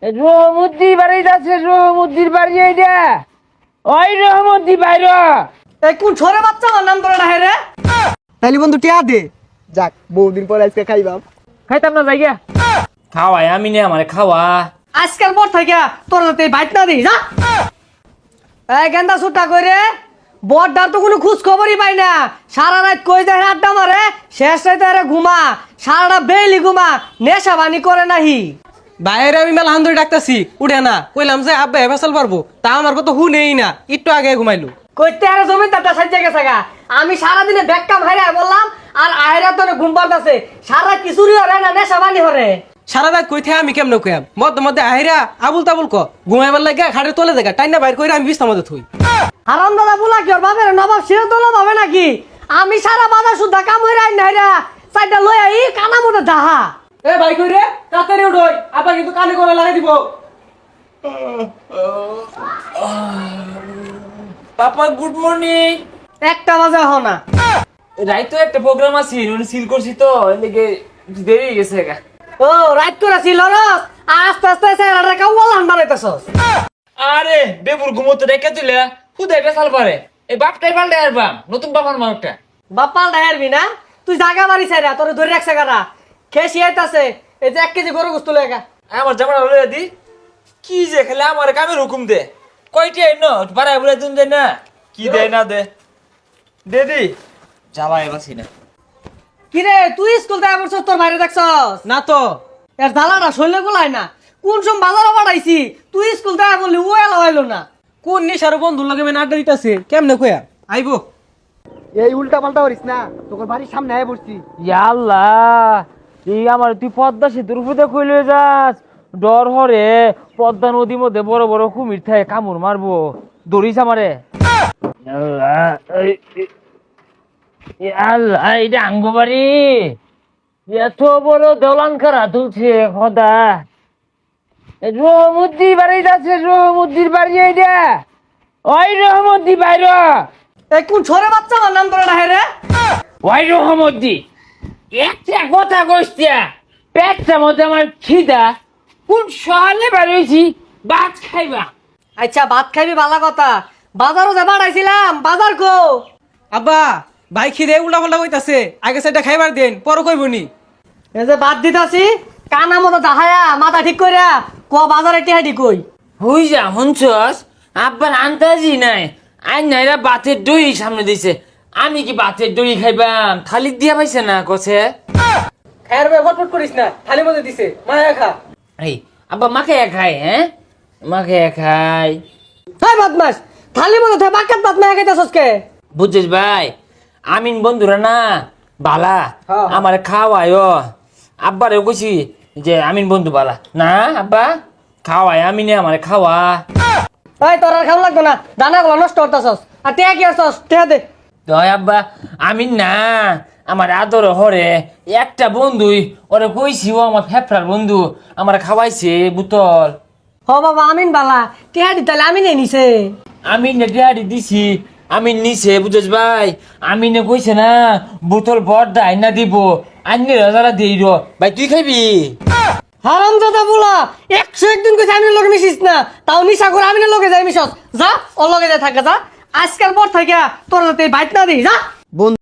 রহমদ্দি বাড়ি যাচ্ছে, রহমদ্দির বাড়ি এইটা। ওই রহমদ্দি বাইর। এই কোন ছোরে বাচ্চা আমার নাম ধরে না রে? তাইলে বন্ধু টিয়া দে। যাক বহুদিন পর আজকে খাইবাম। খাইতাম না জায়গা খাওয়াই আমি নে আমারে খাওয়া। আজকাল পর থেকে তোর এই বাইট না দিই যা। এই গেন্দা সুটা করে বড়দার তো কোনো খোঁজ খবরই পাই না। সারা রাত কই যায় আড্ডা মারে, শেষ রাতে আরে ঘুমা, সারাটা বেলি ঘুমা, নেশা বানি করে নাহি। বাইরে আমি মেলা হান্দরি ডাকতেছি উঠে না, কইলাম যে আব্বা ফেসাল পারবো, তা আমার কথা হুনেই না, একটু আগে ঘুমাইলো। কইতে আরে জমিদারটা সাজ্জা গেছে গা। আমি সারাদিনে ব্যাগকাম হাইরা বললাম আর আয়রা তোর ঘুম পাড়তাছে। সারা কিছুরি হরে না নেশা বানি হরে। সারা রাত কই থাকে আমি কেমনে কইয়াম, মধ্যে মধ্যে আহিরা আবুল তাবুল ক ঘুমাইবার লাগে খাটের তলে দেখা টাইনা বাইর কইরা আমি বিছনার মধ্যে থুই। হারাম দাদা বলা কি ওর বাপের নবাব সিও তোলা ভাবে নাকি? আমি সারা বাজার সুদ্ধা কাম হইরা আইন নাইরা চাইটা লই আই কানা মধ্যে দাহা। এ ভাই কই রে, তাড়াতাড়ি উঠোই, আব্বা কিন্তু কানে করে লাগাই দিব। পাপা গুড মর্নিং। একটা বাজে হ না। রাইতো একটা প্রোগ্রাম আছে সিল করছি তো এদিকে দেরি হয়ে গেছে গা। ও রাত করে ছিল রস আস্তে আস্তে সেরাটা কাওয়ালান বানাইতেছস। আরে বেবুর ঘুমোতে রেখে দিলে খুদে বেসাল পারে। এই বাপটাই পাল্টে আসবাম নতুন বাবার মারটা। বাপ্পাল ডায়ারবি না তুই জায়গা বাড়ি ছাইরা তোর ধরে রাখছে গাড়া খেয়ে আইতাছে। এই যে 1 কেজি গরু গোস্ত লেগা আমার জামাটা লইয়া দি কি যে খেলে আমার কামের হুকুম দে কয়টি আইন বাড়াই বলে তুমি দেয় না কি দেয় না দে দে দি জ্বালায় বাসি না। কিরে তুই স্কুল থেকে বলছস তোর বাইরে দেখছস না তো এর জ্বালাটা শৈলে গোলাই না। কোন সম বাজারে পাঠাইছি তুই স্কুল থেকে বললি ও এলা হইলো না। কোন নিশার বন্ধুর লগে মেন আড্ডা দিতেছে, কেমনে কইয়া আইবো। এই উল্টা পাল্টা করিস না, তোর বাড়ির সামনে আয় পড়ছি। আল্লাহ এই আমার তুই পদ্মা সেতুর উপরে কইলে যাস ডর হরে পদ্মা নদীর মধ্যে বড় বড় কুমির থাকে কামড় মারবো দৌড়িস আমারে। আল্লাহ এটা আঙ্গবাড়ি এত বড় দলান খারা তুলছে খোদা। রহমদ্দি বাড়ি যাচ্ছে, রহমদ্দির বাড়ি এইটা। ওই রহমদ্দি বাইর। এই কোন ছোরে বাচ্চা আমার নাম ধরে না রে? ওই রহমদ্দি একটা কথা কইস্তিয়া পেটটা মধ্যে আমার খিদা কোন সকালে বেরোইছি ভাত খাইবা। আচ্ছা ভাত খাইবি ভালো কথা, বাজারও যে বাড়াইছিলাম বাজার কো। আব্বা ভাই খিদে উল্টা পাল্টা কইতাছে, আগে সেটা খাইবার দেন পরে কইবনি। এই যে ভাত দিতাছি কানা মতো দাহায়া মাথা ঠিক কইরা ক বাজারে টিহাডি কই। হই যা হনছস আব্বার আন্তাজি নাই আই নাইরা বাতের দই সামনে দিছে আমি কি বাতের দই খাইবাম থালি দিয়া পাইছে না কছে। খায়ের ভাই ফটফট করিস না, থালি মধ্যে দিছে মায়া খা। এই আব্বা মাকে খাই হ্যাঁ মাকে খাই। হাই বদমাস থালি মতো থে বাকাত ভাত না খাইতাছস কে? বুঝছিস ভাই আমিন বন্ধুরা না বালা হ্যাঁ। আমার খাওয়ায় আব্বারে কইছি যে আমিন বন্ধু বালা না আব্বা খাওয়ায় আমিনে আমার খাওয়া। এই তোর আর খাওয়া লাগবে না, দানাগুলো নষ্ট করতাছস। আর টিয়া কি আছস টিয়া দে। দয় আব্বা আমিন না আমার আদর হরে একটা বন্ধুই ওরে কইছি ও আমার ফেফড়ার বন্ধু আমার খাওয়াইছে বোতল। হ বাবা আমিন বালা টিহাডি তাহলে আমিন নিছে। আমিনে ডিয়ারি দিছি আমিন নিছে বুঝছিস ভাই আমিনে কইছে না বোতল বড় আইনা দিব আইনের যারা দিই র ভাই তুই খাইবি। হারাম দাদা বলা 101 দিন কইছে আমিনের লগে মিশিস না, তাও নিশা করে আমিনের লগে যাই মিশস। যা ওর লগে যাই থাকে যা, আজকাল পর থেকে তোর এই বাইট না দিই যা।